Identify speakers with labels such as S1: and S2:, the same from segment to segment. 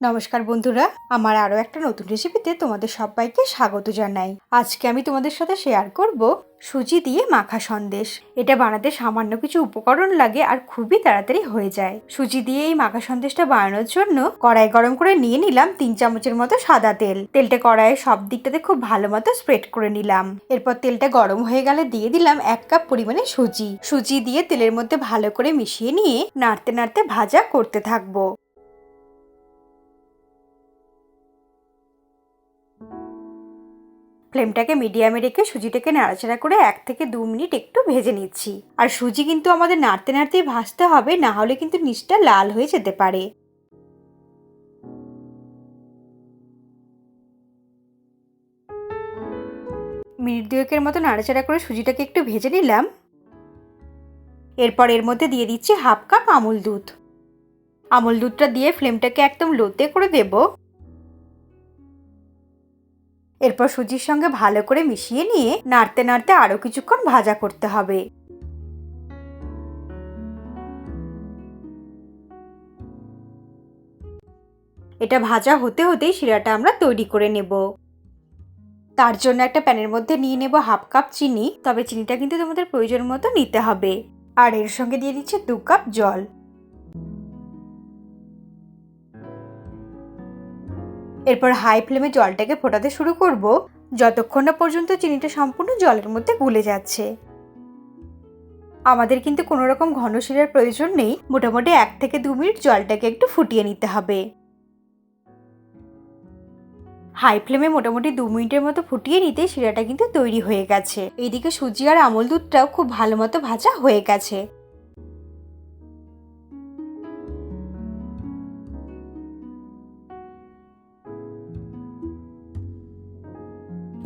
S1: নমস্কার বন্ধুরা, আমার আরও একটা নতুন রেসিপিতে তোমাদের সবাইকে স্বাগত জানাই। আজকে আমি তোমাদের সাথে শেয়ার করব সুজি দিয়ে মাখা সন্দেশ। এটা বানাতে সামান্য কিছু উপকরণ লাগে আর খুবই তাড়াতাড়ি হয়ে যায়। সুজি দিয়ে এই মাখা সন্দেশটা বানানোর জন্য কড়াই গরম করে নিয়ে নিলাম 3 চামচের মতো সাদা তেল। তেলটা কড়াইয়ের সব দিকটাতে খুব ভালো মতো স্প্রেড করে নিলাম। এরপর তেলটা গরম হয়ে গেলে দিয়ে দিলাম 1 কাপ পরিমাণে সুজি দিয়ে তেলের মধ্যে ভালো করে মিশিয়ে নিয়ে নাড়তে নাড়তে ভাজা করতে থাকবো। ফ্লেমটাকে মিডিয়ামে রেখে সুজিটাকে নাড়াচাড়া করে 1 থেকে 2 মিনিট একটু ভেজে নিচ্ছি। আর সুজি কিন্তু আমাদের নাড়তে নাড়তেই ভাজতে হবে, না হলে কিন্তু নিচটা লাল হয়ে যেতে পারে। মিনিট 2 মতো নাড়াচাড়া করে সুজিটাকে একটু ভেজে নিলাম। এরপর এর মধ্যে দিয়ে দিচ্ছি 1/2 কাপ আমুল দুধ। আমুল দুধটা দিয়ে ফ্লেমটাকে একদম লোতে করে দেব। এরপর সুজির সঙ্গে ভালো করে মিশিয়ে নিয়ে নাড়তে নাড়তে আরও কিছুক্ষণ ভাজা করতে হবে। এটা ভাজা হতে হতেই শিরাটা আমরা তৈরি করে নেব। তার জন্য একটা প্যানের মধ্যে নিয়ে নেব 1/2 কাপ চিনি, তবে চিনিটা কিন্তু তোমাদের প্রয়োজন মতো নিতে হবে। আর এর সঙ্গে দিয়ে দিচ্ছি 2 কাপ জল। এরপর হাই ফ্লেমে জলটাকে ফোটাতে শুরু করব, যতক্ষণ না পর্যন্ত চিনিটা সম্পূর্ণ জলের মধ্যে গুলে যাচ্ছে। আমাদের কিন্তু কোনো রকম ঘন শিরার প্রয়োজন নেই, মোটামুটি 1 থেকে 2 মিনিট জলটাকে একটু ফুটিয়ে নিতে হবে। হাই ফ্লেমে মোটামুটি 2 মিনিটের মতো ফুটিয়ে নিতে শিরাটা কিন্তু তৈরি হয়ে গেছে। এইদিকে সুজি আর আমল দুধটাও খুব ভালো মতো ভাজা হয়ে গেছে।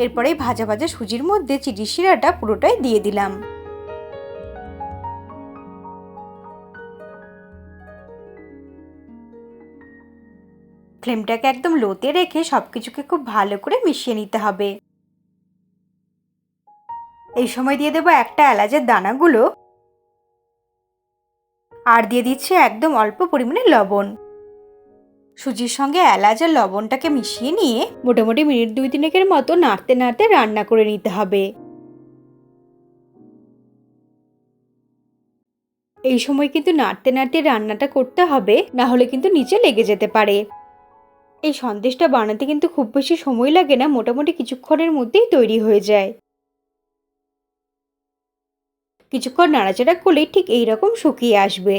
S1: এরপরে ভাজা ভাজা সুজির মধ্যে চিনির শিরাটা পুরোটাই দিয়ে দিলাম। ফ্লেমটাকে একদম লোতে রেখে সবকিছুকে খুব ভালো করে মিশিয়ে নিতে হবে। এই সময় দিয়ে দেবো একটা এলাচের দানাগুলো, আর দিয়ে দিচ্ছি একদম অল্প পরিমাণে লবণ। সুজির সঙ্গে এলাচ আর লবণটাকে মিশিয়ে নিয়ে মোটামুটি মিনিট 2-3 মতো নাড়তে নাড়তে রান্না করে নিতে হবে। এই সময় কিন্তু নাড়তে নাড়তে রান্নাটা করতে হবে, না হলে কিন্তু নিচে লেগে যেতে পারে। এই সন্দেশটা বানাতে কিন্তু খুব বেশি সময় লাগে না, মোটামুটি কিছুক্ষণের মধ্যেই তৈরি হয়ে যায়। কিছুক্ষণ নাড়াচাড়া করলেই ঠিক এইরকম শুকিয়ে আসবে।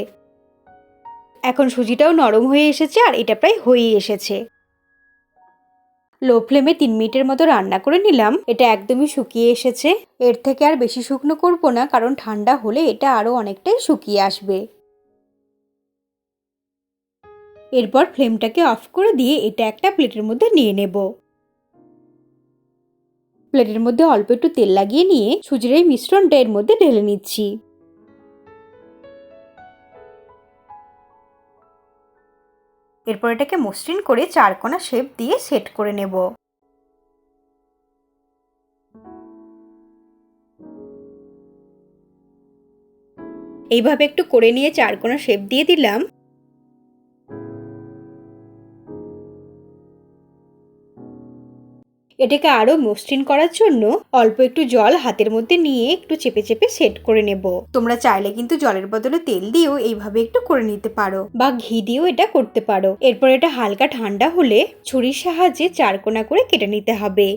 S1: এখন সুজিটাও নরম হয়ে এসেছে আর এটা প্রায় হয়েই এসেছে। লো ফ্লেমে 3 মিনিটের মতো রান্না করে নিলাম। এটা একদমই শুকিয়ে এসেছে। এর থেকে আর বেশি শুকনো করব না, কারণ ঠান্ডা হলে এটা আরও অনেকটাই শুকিয়ে আসবে। এরপর ফ্লেমটাকে অফ করে দিয়ে এটা একটা প্লেটের মধ্যে নিয়ে নেব। প্লেটের মধ্যে অল্প একটু তেল লাগিয়ে নিয়ে সুজির এই মিশ্রণটা এর মধ্যে ঢেলে নিচ্ছি। এরপর এটাকে মসৃণ করে 4 কোণা শেপ দিয়ে সেট করে নেব। এইভাবে একটু করে নিয়ে 4 কোণা শেপ দিয়ে দিলাম। এটাকে আরো মসৃণ করার জন্য অল্প একটু জল হাতের মধ্যে নিয়ে একটু চেপে চেপে সেট করে নেব। তোমরা চাইলে কিন্তু জলের বদলে তেল দিয়েও এইভাবে একটু করে নিতে পারো, বা ঘি দিয়েও এটা করতে পারো। এরপর এটা হালকা ঠান্ডা হলে ছুরির সাহায্যে 4 কোণা করে কেটে নিতে হবে।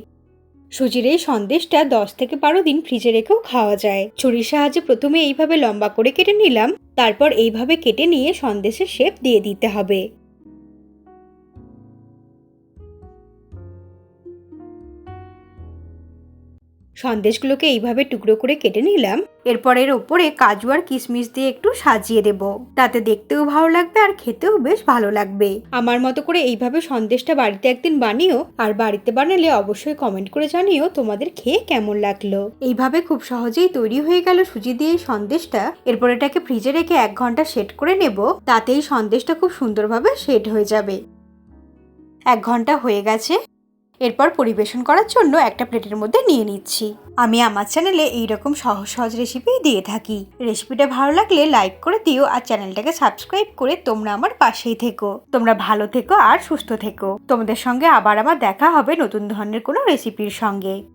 S1: সুজির এই সন্দেশটা 10 থেকে 12 দিন ফ্রিজে রেখেও খাওয়া যায়। ছুরির সাহায্যে প্রথমে এইভাবে লম্বা করে কেটে নিলাম, তারপর এইভাবে কেটে নিয়ে সন্দেশের শেপ দিয়ে দিতে হবে। সন্দেশগুলোকে এইভাবে টুকরো করে কেটে নিলাম। এরপর এর ওপরে কাজু আর কিশমিশ দিয়ে একটু সাজিয়ে দেব, তাতে দেখতেও ভালো লাগবে আর খেতেও বেশ ভালো লাগবে। আমার মতো করে এইভাবে সন্দেশটা বাড়িতে একদিন বানিও, আর বাড়িতে বানালে অবশ্যই কমেন্ট করে জানিও তোমাদের খেয়ে কেমন লাগলো। এইভাবে খুব সহজেই তৈরি হয়ে গেল সুজি দিয়ে এই সন্দেশটা। এরপর এটাকে ফ্রিজে রেখে 1 ঘন্টা সেট করে নেব, তাতেই সন্দেশটা খুব সুন্দরভাবে সেট হয়ে যাবে। 1 ঘন্টা হয়ে গেছে। এরপর পরিবেশন করার জন্য একটা প্লেটের মধ্যে নিয়ে নিচ্ছি। আমি আমার চ্যানেলে এইরকম সহজ সহজ রেসিপি দিয়ে থাকি। রেসিপিটা ভালো লাগলে লাইক করে দিও আর চ্যানেলটাকে সাবস্ক্রাইব করে তোমরা আমার পাশেই থেকো। তোমরা ভালো থেকো আর সুস্থ থেকো। তোমাদের সঙ্গে আবার আমার দেখা হবে নতুন ধরনের কোনো রেসিপির সঙ্গে।